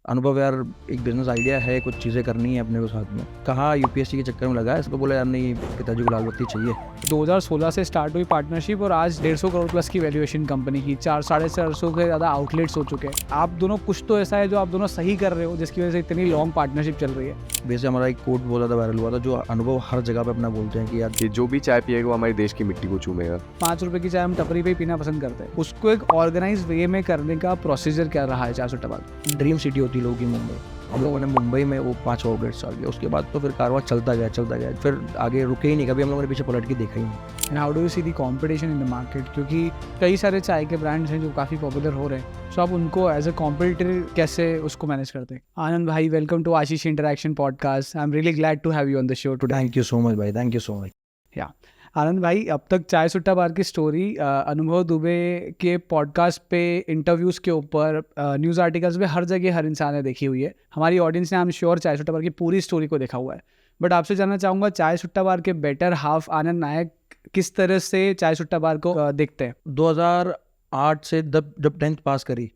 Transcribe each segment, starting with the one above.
अनुभव यार एक बिजनेस आइडिया है, कुछ चीज़ें करनी है अपने को साथ में। कहा यूपीएससी के चक्कर में लगा है, इसको बोला यार नहीं पिताजी को लाल बत्ती चाहिए। 2016 से स्टार्ट हुई पार्टनरशिप और आज 150 करोड़ प्लस की वैल्यूएशन कंपनी की, 400-450 से ज़्यादा आउटलेट्स हो चुके हैं। आप दोनों कुछ तो ऐसा है जो आप दोनों सही कर रहे हो जिसकी वजह से इतनी लॉन्ग पार्टनरशिप चल रही है। वैसे हमारा एक कोट बहुत ज़्यादा वायरल हुआ था जो अनुभव हर जगह पे अपना बोलते हैं कि यार कि जो भी चाय पिएगा वो हमारे देश की मिट्टी को चूमेगा। 5 रुपए की चाय हम टपरी पे ही पीना पसंद करते हैं। उसको एक ऑर्गेनाइज वे में करने का प्रोसीजर क्या रहा है 400 बाद? ड्रीम सिटी होती है लोगों की मुंबई। हम लोगों ने मुंबई में वो 5 आउटलेट्स डाल दिया, उसके बाद तो फिर कारवां चलता गया, फिर आगे रुके ही नहीं, कभी हम लोगों ने पीछे पलट के देखा ही नहीं। And how do you see the competition in the market? क्योंकि कई सारे चाय के ब्रांड्स हैं जो काफ़ी पॉपुलर हो रहे हैं, सो आप उनको एज अ कॉम्पिटिटर कैसे उसको मैनेज करते हैं? आनंद भाई, welcome to Ashish interaction podcast. I am really glad to have you on the show today. Thank you so much भाई, थैंक यू सो मच। या आनंद भाई, अब तक चाय सुट्टा बार की स्टोरी अनुभव दुबे के पॉडकास्ट पे, इंटरव्यूज़ के ऊपर, न्यूज़ आर्टिकल्स में हर जगह हर इंसान ने देखी हुई है। हमारी ऑडियंस ने, आई एम श्योर, चाय सुट्टा बार की पूरी स्टोरी को देखा हुआ है। बट आपसे जानना चाहूँगा, चाय सुट्टा बार के बेटर हाफ आनंद नायक किस तरह से चाय सुट्टा बार को देखते हैं? 2008 से जब 10th पास करी,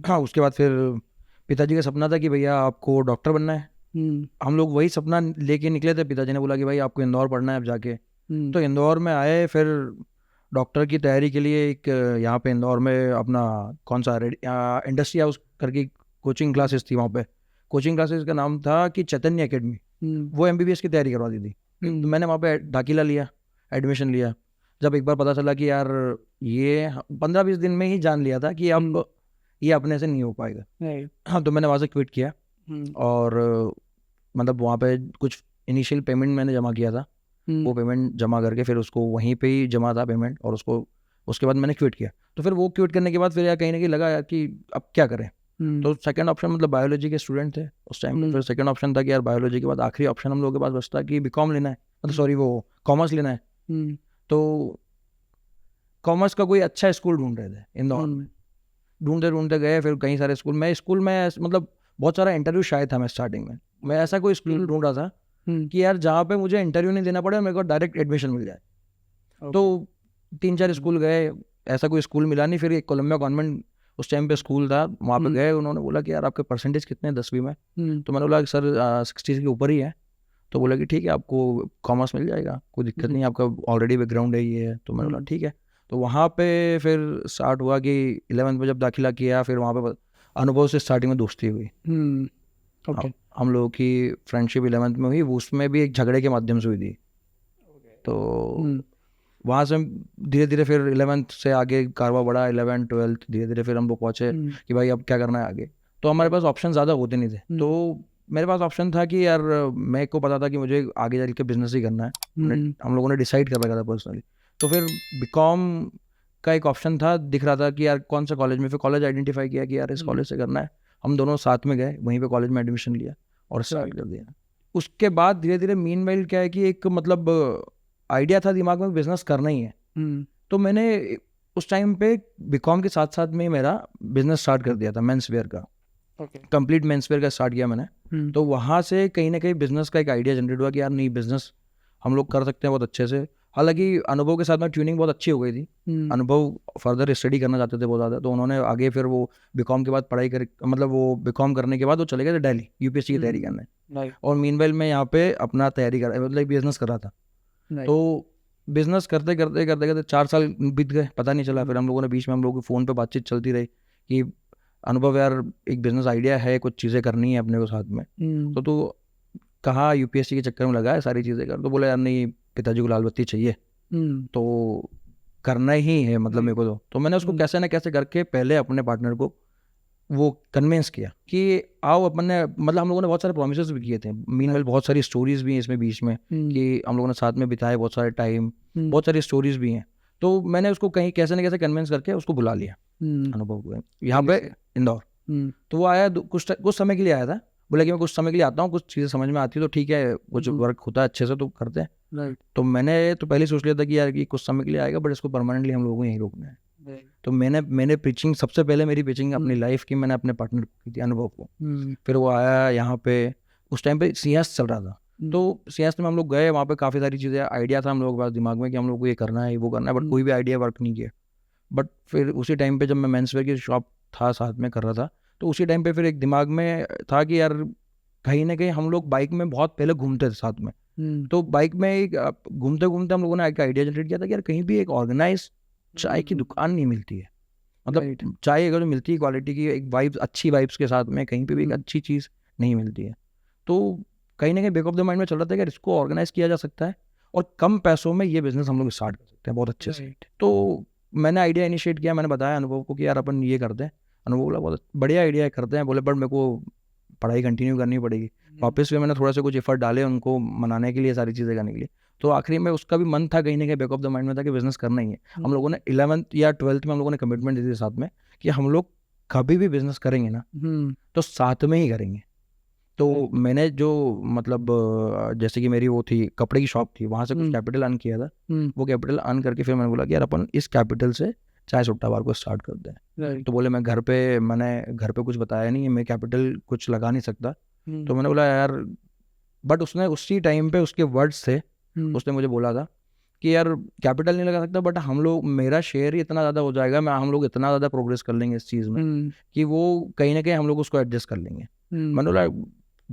हाँ उसके बाद फिर पिताजी का सपना था कि भैया आपको डॉक्टर बनना है। हम लोग वही सपना लेके निकले थे। पिताजी ने बोला कि भाई आपको इंदौर पढ़ना है अब जाके। तो इंदौर में आए, फिर डॉक्टर की तैयारी के लिए एक यहाँ पे इंदौर में अपना कौन सा इंडस्ट्री हाउस करके कोचिंग क्लासेस थी। वहाँ पे कोचिंग क्लासेस का नाम था कि चैतन्य एकेडमी। वो एमबीबीएस की तैयारी करवा दी थी। तो मैंने वहाँ पे दाखिला लिया, एडमिशन लिया। जब एक बार पता चला कि यार ये 15-20 दिन में ही जान लिया था कि अब ये अपने से नहीं हो पाएगा। हाँ, तो मैंने वहाँ से क्विट किया और मतलब वहाँ पे कुछ इनिशियल पेमेंट मैंने जमा किया था। वो पेमेंट जमा करके फिर उसको वहीं पे ही जमा था पेमेंट, और उसके बाद मैंने क्विट किया। तो फिर वो क्विट करने के बाद फिर यार कहीं ना कहीं लगा यार कि अब क्या करें। तो सेकंड ऑप्शन, मतलब बायोलॉजी के स्टूडेंट थे उस टाइम पे, फिर सेकंड ऑप्शन था कि यार बायोलॉजी के बाद आखिरी ऑप्शन हम लोगों के पास बचता कि बीकॉम लेना है, मतलब सॉरी वो कॉमर्स लेना है। तो कॉमर्स का कोई अच्छा स्कूल ढूंढ रहे थे इंदौर में। ढूंढते गए, फिर कई सारे स्कूल में मतलब बहुत सारा इंटरव्यू शायद था। मैं स्टार्टिंग में मैं ऐसा कोई स्कूल ढूंढ रहा था कि यार जहाँ पे मुझे इंटरव्यू नहीं देना पड़े और मेरे को डायरेक्ट एडमिशन मिल जाए। तो 3-4 स्कूल गए, ऐसा कोई स्कूल मिला नहीं। फिर एक कोलंबिया कॉन्वेंट उस टाइम पे स्कूल था, वहाँ पे गए। उन्होंने बोला कि यार आपके परसेंटेज कितने हैं 10वीं में? तो मैंने बोला सर 60 के ऊपर ही है। तो बोला कि ठीक है आपको कॉमर्स मिल जाएगा, कोई दिक्कत नहीं, आपका ऑलरेडी बैकग्राउंड है ये है। तो मैंने बोला ठीक है। तो वहाँ पे फिर स्टार्ट हुआ कि 11th में जब दाखिला किया, फिर वहाँ पे अनुभव से स्टार्टिंग में दोस्ती हुई। हम लोगों की फ्रेंडशिप 11th में हुई, उसमें भी एक झगड़े के माध्यम से हुई थी। तो वहाँ से धीरे धीरे फिर 11th से आगे कारवा बढ़ा, 11th 12th धीरे धीरे फिर हम लोग पहुँचे कि भाई अब क्या करना है आगे। तो हमारे पास ऑप्शन ज़्यादा होते नहीं थे। तो मेरे पास ऑप्शन था कि यार मेरे को पता था कि मुझे आगे चल के बिजनेस ही करना है। हम लोगों ने डिसाइड कर रखा था पर्सनली। तो फिर बीकॉम का एक ऑप्शन था, दिख रहा था कि यार कौन सा कॉलेज में, फिर कॉलेज आइडेंटिफाई किया कि यार इस कॉलेज से करना है। हम दोनों साथ में गए, वहीं पे कॉलेज में एडमिशन लिया और स्टार्ट कर दिया। उसके बाद धीरे धीरे मीनवाइल क्या है कि एक मतलब आइडिया था दिमाग में, बिजनेस करना ही है। तो मैंने उस टाइम पे बीकॉम के साथ साथ में मेरा बिजनेस स्टार्ट कर दिया था, मेंस वेयर का। कंप्लीट मेंस वेयर का स्टार्ट किया मैंने। तो वहाँ से कहीं ना कहीं बिजनेस का एक आइडिया जनरेट हुआ कि यार नहीं बिजनेस हम लोग कर सकते हैं बहुत अच्छे से। हालांकि अनुभव के साथ में ट्यूनिंग बहुत अच्छी हो गई थी। अनुभव फर्दर स्टडी करना चाहते थे बहुत ज़्यादा, तो उन्होंने आगे फिर वो बीकॉम के बाद पढ़ाई कर, मतलब वो बीकॉम करने के बाद वो चले गए थे दिल्ली यूपीएससी की तैयारी करने। और मीनवाइल में यहाँ पे अपना तैयारी कर, मतलब बिजनेस कर रहा था। तो बिजनेस करते करते 4 साल बीत गए, पता नहीं चला। फिर हम लोगों ने बीच में, हम लोगों की फ़ोन पे बातचीत चलती रही कि अनुभव यार एक बिजनेस आइडिया है, कुछ चीज़ें करनी है अपने को साथ में। तो तू कहाँ यूपीएससी के चक्कर में लगा है, सारी चीज़ें कर। तो बोला यार नहीं पिताजी को लाल बत्ती चाहिए, तो करना ही है मतलब मेरे को। तो मैंने उसको कैसे ना कैसे करके पहले अपने पार्टनर को वो कन्विंस किया कि आओ अपन ने, मतलब हम लोगों ने बहुत सारे प्रोमिसेस भी किए थे। मीनवाइल बहुत सारी स्टोरीज भी हैं इसमें बीच में कि हम लोगों ने साथ में बिताए बहुत सारे टाइम, बहुत सारी स्टोरीज भी हैं। तो मैंने उसको कहीं कैसे ना कैसे कन्विंस करके उसको बुला लिया अनुभव को यहाँ पे इंदौर। तो वो आया, कुछ समय के लिए आया था। बोला कि मैं कुछ समय के लिए आता हूँ, कुछ चीज़ें समझ में आती है तो ठीक है, कुछ वर्क होता है अच्छे से तो करते हैं। तो मैंने तो पहले सोच लिया था कि यार कि कुछ समय के लिए आएगा, बट इसको परमानेंटली हम लोगों को यहीं रोकना है। तो मैंने पिचिंग, सबसे पहले मेरी पिचिंग अपनी लाइफ की मैंने अपने पार्टनर को की थी, अनुभव को। फिर वो आया यहाँ पे, उस टाइम पे सिंहस्थ चल रहा था। तो सिंहस्थ में हम लोग गए, वहाँ पे काफ़ी सारी चीज़ें, आइडिया था हम लोगों के पास दिमाग में कि हम लोग को ये करना है वो करना है, बट कोई भी आइडिया वर्क नहीं किया। बट फिर उसी टाइम पे जब मैं मेंसवेयर की शॉप था साथ में कर रहा था, तो उसी टाइम पे फिर एक दिमाग में था कि यार कहीं ना कहीं हम लोग बाइक में बहुत पहले घूमते थे साथ में, तो बाइक में एक घूमते घूमते हम लोगों ने एक आइडिया जनरेट किया था कि यार कहीं भी एक ऑर्गेनाइज चाय की दुकान नहीं मिलती है, मतलब चाय अगर मिलती है क्वालिटी की, एक वाइब्स, अच्छी वाइब्स के साथ में, कहीं पे भी एक अच्छी चीज़ नहीं मिलती है। तो कहीं ना कहीं बैक ऑफ द माइंड में चल रहा था कि इसको ऑर्गेनाइज किया जा सकता है और कम पैसों में ये बिजनेस हम लोग स्टार्ट कर सकते हैं बहुत अच्छे से। तो मैंने आइडिया इनिशिएट किया, मैंने बताया अनुभव को कि यार अपन ये करते हैं। अनुभव बोला बहुत बढ़िया आइडिया करते हैं, बोले बट मेरे को पढ़ाई कंटिन्यू करनी पड़ेगी। वापस भी मैंने थोड़ा सा कुछ एफर्ट डाले उनको मनाने के लिए, सारी चीज़ें करने के लिए। तो आखिरी में उसका भी मन था कहीं ना कहीं, बैक ऑफ द माइंड में था कि बिजनेस करना ही है। हम लोगों ने 11th या 12th में हम लोगों ने कमिटमेंट दी थी साथ में कि हम लोग कभी भी बिजनेस करेंगे ना तो साथ में ही करेंगे। तो मैंने जो मतलब जैसे कि मेरी वो थी कपड़े की शॉप थी, वहाँ से कुछ कैपिटल अर्न किया था। वो कैपिटल अर्न करके फिर मैंने बोला कि यार अपन इस कैपिटल से चाय सुट्टा बार को स्टार्ट करते हैं। तो बोले मैंने घर पे कुछ बताया नहीं है, मैं कैपिटल कुछ लगा नहीं सकता। तो मैंने बोला यार, बट उसने उसी टाइम पे उसके वर्ड्स थे, उसने मुझे बोला था कि यार कैपिटल नहीं लगा सकता बट हम लोग, मेरा शेयर ही इतना ज़्यादा हो जाएगा, हम लोग इतना ज़्यादा प्रोग्रेस कर लेंगे इस चीज़ में कि वो कहीं ना कहीं हम लोग उसको एडजस्ट कर लेंगे। मैंने बोला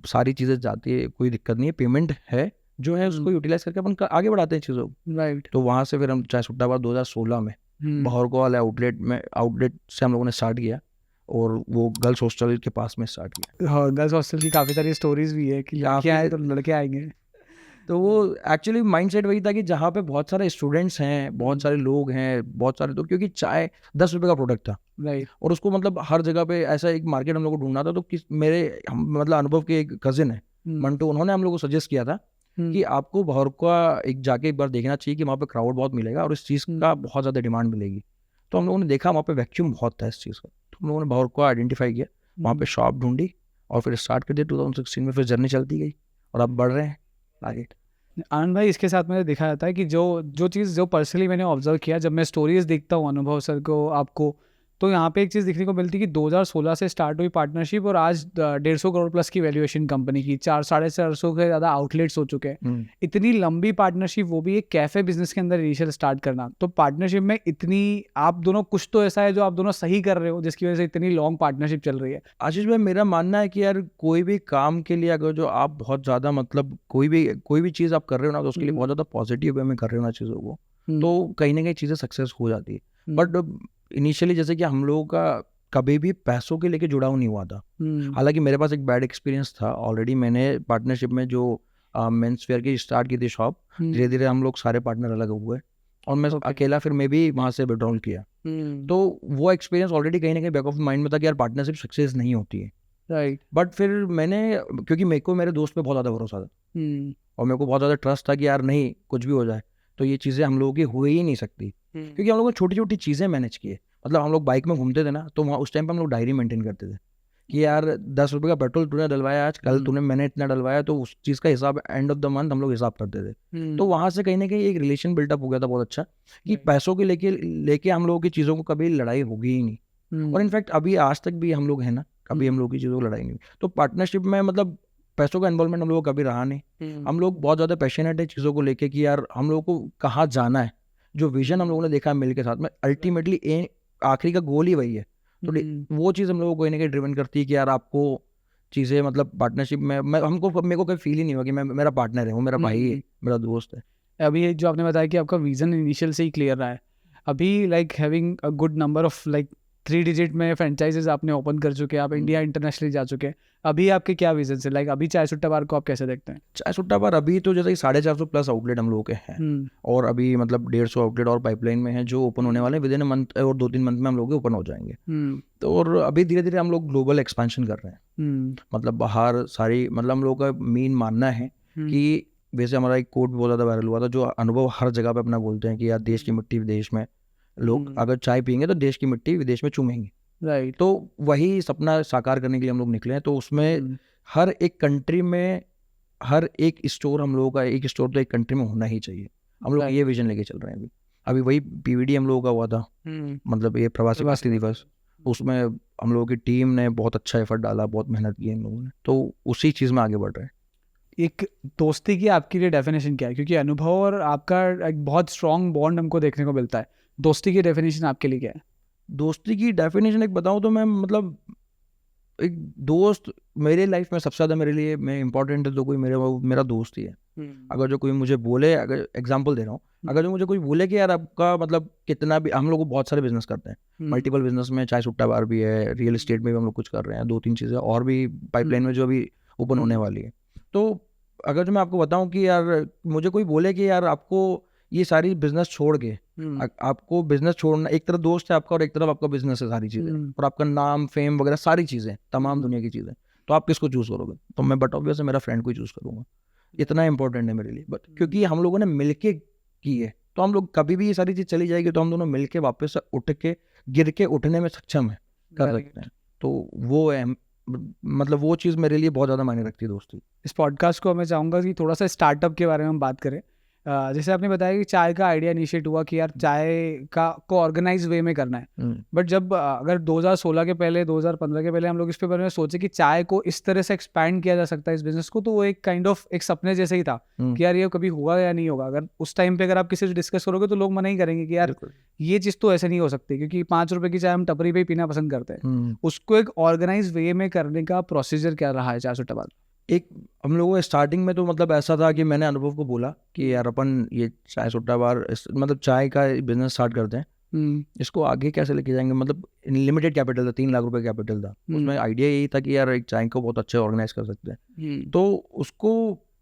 सारी चीज़ें जाती है, कोई दिक्कत नहीं है, पेमेंट है जो है उसको यूटिलाइज करके अपन आगे बढ़ाते हैं चीज़ों को। तो वहाँ से फिर हम चाय सुट्टा बार 2016 में बहरको वाले आउटलेट से हम लोगों ने स्टार्ट किया और वो गर्ल्स हॉस्टल के पास में स्टार्ट किया। हाँ, गर्ल्स हॉस्टल की काफ़ी सारी स्टोरीज भी है कि लड़कियाँ आए तो लड़के आएंगे। तो वो एक्चुअली माइंडसेट वही था कि जहाँ पे बहुत सारे स्टूडेंट्स हैं, बहुत सारे लोग हैं, बहुत सारे, तो क्योंकि चाय 10 रुपये का प्रोडक्ट था और उसको मतलब हर जगह पे ऐसा एक मार्केट हम लोग को ढूंढना था। तो मतलब अनुभव के एक कजिन है मंटू, उन्होंने हम लोग को सजेस्ट किया था कि आपको बहरका एक जाके एक बार देखना चाहिए कि वहाँ पे क्राउड बहुत मिलेगा और इस चीज़ का बहुत ज़्यादा डिमांड मिलेगी। तो हम लोगों ने देखा वहाँ पे वैक्यूम बहुत था इस चीज़ का, तो हम लोगों ने बहरका आइडेंटिफाई किया, वहाँ पे शॉप ढूंढी और फिर स्टार्ट कर दिया 2016 में। फिर जर्नी चलती गई और अब बढ़ रहे हैं आगे। आनंद भाई, इसके साथ मैंने देखा जाता है कि जो चीज़ जो पर्सनली मैंने ऑब्जर्व किया, जब मैं स्टोरीज देखता हूँ अनुभव सर को, आपको, तो यहाँ पे एक चीज़ दिखने को मिलती है कि 2016 से स्टार्ट हुई पार्टनरशिप और आज 150 करोड़ प्लस की वैल्यूएशन कंपनी की, 400-450 के ज़्यादा आउटलेट्स हो चुके हैं। इतनी लंबी पार्टनरशिप, वो भी एक कैफ़े बिजनेस के अंदर इनिशियल स्टार्ट करना, तो पार्टनरशिप में इतनी, आप दोनों कुछ तो ऐसा है जो आप दोनों सही कर रहे हो जिसकी वजह से इतनी लॉन्ग पार्टनरशिप चल रही है। आशीष भाई, मेरा मानना है कि यार कोई भी काम के लिए अगर जो आप बहुत ज़्यादा मतलब कोई भी चीज़ आप कर रहे हो ना, तो उसके लिए बहुत ज़्यादा पॉजिटिव वे में कर रहे हो ना चीज़ों को, तो कहीं ना कहीं चीज़ें सक्सेस हो जाती है। बट इनिशियली जैसे कि हम लोगों का कभी भी पैसों के लेके जुड़ाव नहीं हुआ था। हालांकि मेरे पास एक बैड एक्सपीरियंस था ऑलरेडी। मैंने पार्टनरशिप में जो मेंस वेयर की स्टार्ट की थी शॉप, धीरे धीरे हम लोग सारे पार्टनर अलग हुए और मैं अकेला फिर मैं भी वहाँ से विड्रॉल किया। तो वो एक्सपीरियंस ऑलरेडी कहीं ना कहीं बैक ऑफ माइंड में था कि यार पार्टनरशिप सक्सेस नहीं होती है। राइट। बट फिर मैंने, क्योंकि मेरे को मेरे दोस्त पे बहुत ज़्यादा भरोसा था और मेरे को बहुत ज़्यादा ट्रस्ट था कि यार नहीं, कुछ भी हो जाए तो ये चीज़ें हम लोगों की हो ही नहीं सकती, क्योंकि हम लोगों ने छोटी छोटी चीज़ें मैनेज की है। मतलब हम लोग बाइक में घूमते थे ना, तो वहाँ उस टाइम पे हम लोग डायरी मेंटेन करते थे कि यार 10 रुपये का पेट्रोल तूने डलवाया आज, कल मैंने इतना डलवाया, तो उस चीज़ का हिसाब एंड ऑफ द मंथ हम लोग हिसाब करते थे। तो वहाँ से कहीं ना कहीं एक रिलेशन बिल्डअप हो गया था बहुत अच्छा, कि पैसों के लेके हम लोगों की चीज़ों को कभी लड़ाई होगी ही नहीं। और इनफैक्ट अभी आज तक भी हम लोग हैं ना, कभी हम लोग की चीज़ों को लड़ाई नहीं। तो पार्टनरशिप में मतलब पैसों का इन्वॉल्वमेंट हम लोग को कभी रहा नहीं। हम लोग बहुत ज़्यादा पैशनेट है चीज़ों को लेके कि यार हम लोगों को कहाँ जाना है, जो विजन हम लोगों ने देखा है मिल के साथ में, अल्टीमेटली आखिरी का गोल ही वही है। तो वो चीज़ हम लोगों को कहीं ना कहीं ड्रिवन करती है कि यार आपको चीज़ें मतलब पार्टनरशिप में मेरे को कोई फील ही नहीं हुआ कि मेरा पार्टनर है, वो मेरा भाई है, मेरा दोस्त है। अभी जो आपने बताया कि आपका विजन इनिशियल से ही क्लियर रहा है, अभी like having a good number of like 3 digit में फ्रेंचाइजेस आपने ओपन कर चुके हैं, आप इंडिया इंटरनेशनली जा चुके हैं, अभी आपके क्या विजन है? लाइक अभी चाय सुट्टा बार को आप कैसे देखते हैं? चाय सुट्टा बार अभी तो जैसे 450 प्लस आउटलेट हम लोगों के हैं और अभी मतलब 150 आउटलेट और पाइपलाइन में है जो ओपन होने वाले हैं विद इन मंथ, और 2-3 मंथ में हम लोग ओपन हो जाएंगे। तो और अभी धीरे धीरे हम लोग ग्लोबल एक्सपेंशन कर रहे हैं, मतलब बाहर सारी, मतलब हम लोग का मेन मानना है कि वैसे हमारा एक कोट बहुत ज़्यादा वायरल हुआ था जो अनुभव हर जगह पे अपना बोलते हैं कि यार देश की मिट्टी विदेश में, लोग अगर चाय पियेंगे तो देश की मिट्टी विदेश में चूमेंगे। राइट। तो वही सपना साकार करने के लिए हम लोग निकले हैं। तो उसमें हर एक कंट्री में हर एक स्टोर, हम लोगों का एक स्टोर तो एक कंट्री में होना ही चाहिए। हम लोग ये विजन लेके चल रहे हैं। अभी वही पीवीडी हम लोगों का हुआ था, मतलब ये प्रवासी भारतीय दिवस, उसमें हम लोगों की टीम ने बहुत अच्छा एफर्ट डाला, बहुत मेहनत की हम लोगों ने, तो उसी चीज़ में आगे बढ़ रहे हैं। एक दोस्ती की आपके लिए डेफिनेशन क्या है? क्योंकि अनुभव और आपका एक बहुत स्ट्रॉन्ग बॉन्ड हमको देखने को मिलता है, दोस्ती की डेफिनेशन आपके लिए क्या है? दोस्ती की डेफिनेशन एक बताऊं तो मैं मतलब एक दोस्त मेरे लाइफ में सबसे ज़्यादा मेरे लिए मैं इंपॉर्टेंट है तो कोई मेरा दोस्त ही है। अगर जो कोई मुझे बोले, अगर एग्जांपल दे रहा हूँ, अगर जो मुझे कोई बोले कि यार आपका मतलब कितना भी, हम लोग बहुत सारे बिजनेस करते हैं, मल्टीपल बिजनेस में, चाय सुट्टा बार भी है, रियल एस्टेट में भी हम लोग कुछ कर रहे हैं, 2-3 चीज़ें और भी पाइपलाइन में जो अभी ओपन होने वाली है। तो अगर जो मैं आपको बताऊं कि यार मुझे कोई बोले कि यार आपको ये सारी बिजनेस छोड़ के आपको बिजनेस छोड़ना, एक तरफ दोस्त है आपका और एक तरफ आपका बिजनेस है, सारी चीज़ें और आपका नाम फेम वगैरह सारी चीज़ें, तमाम दुनिया की चीज़ें, तो आप किसको चूज़ करोगे? तो मैं बट ऑब्वियस मेरा फ्रेंड को ही चूज़ करूँगा। इतना इंपॉर्टेंट है मेरे लिए, बट क्योंकि हम लोगों ने मिलके की है, तो हम लोग कभी भी ये सारी चीज़ चली जाएगी तो हम दोनों मिलके वापस से उठ के गिर के उठने में सक्षम है, कर सकते हैं। तो वो है, मतलब वो चीज़ मेरे लिए बहुत ज़्यादा मायने रखती है दोस्ती। इस पॉडकास्ट को मैं चाहूँगा कि थोड़ा सा स्टार्टअप के बारे में हम बात करें। जैसे आपने बताया कि चाय का आइडिया इनिशिएट हुआ कि यार चाय का को ऑर्गेनाइज वे में करना है, बट जब अगर 2016 के पहले, 2015 के पहले हम लोग इस पे बारे में सोचे कि चाय को इस तरह से एक्सपैंड किया जा सकता है इस बिजनेस को, तो वो एक काइंड ऑफ एक सपने जैसे ही था कि यार ये कभी होगा या नहीं होगा। अगर उस टाइम पे अगर आप किसी से डिस्कस करोगे तो लोग मना ही करेंगे कि यार ये चीज़ तो ऐसे नहीं हो सकती, क्योंकि 5 रुपए की चाय हम टपरी पे ही पीना पसंद करते हैं। उसको एक ऑर्गेनाइज वे में करने का प्रोसीजर क्या रहा है चाय सुट्टा बार? एक हम लोगों स्टार्टिंग में तो मतलब ऐसा था कि मैंने अनुभव को बोला कि यार अपन ये चाय सुट्टा बार मतलब चाय का बिजनेस स्टार्ट करते हैं, इसको आगे कैसे लेके जाएंगे। मतलब लिमिटेड कैपिटल था, 3 लाख रुपए कैपिटल था, उसमें आइडिया यही था कि यार एक चाय को बहुत अच्छे ऑर्गेनाइज कर सकते हैं। तो उसको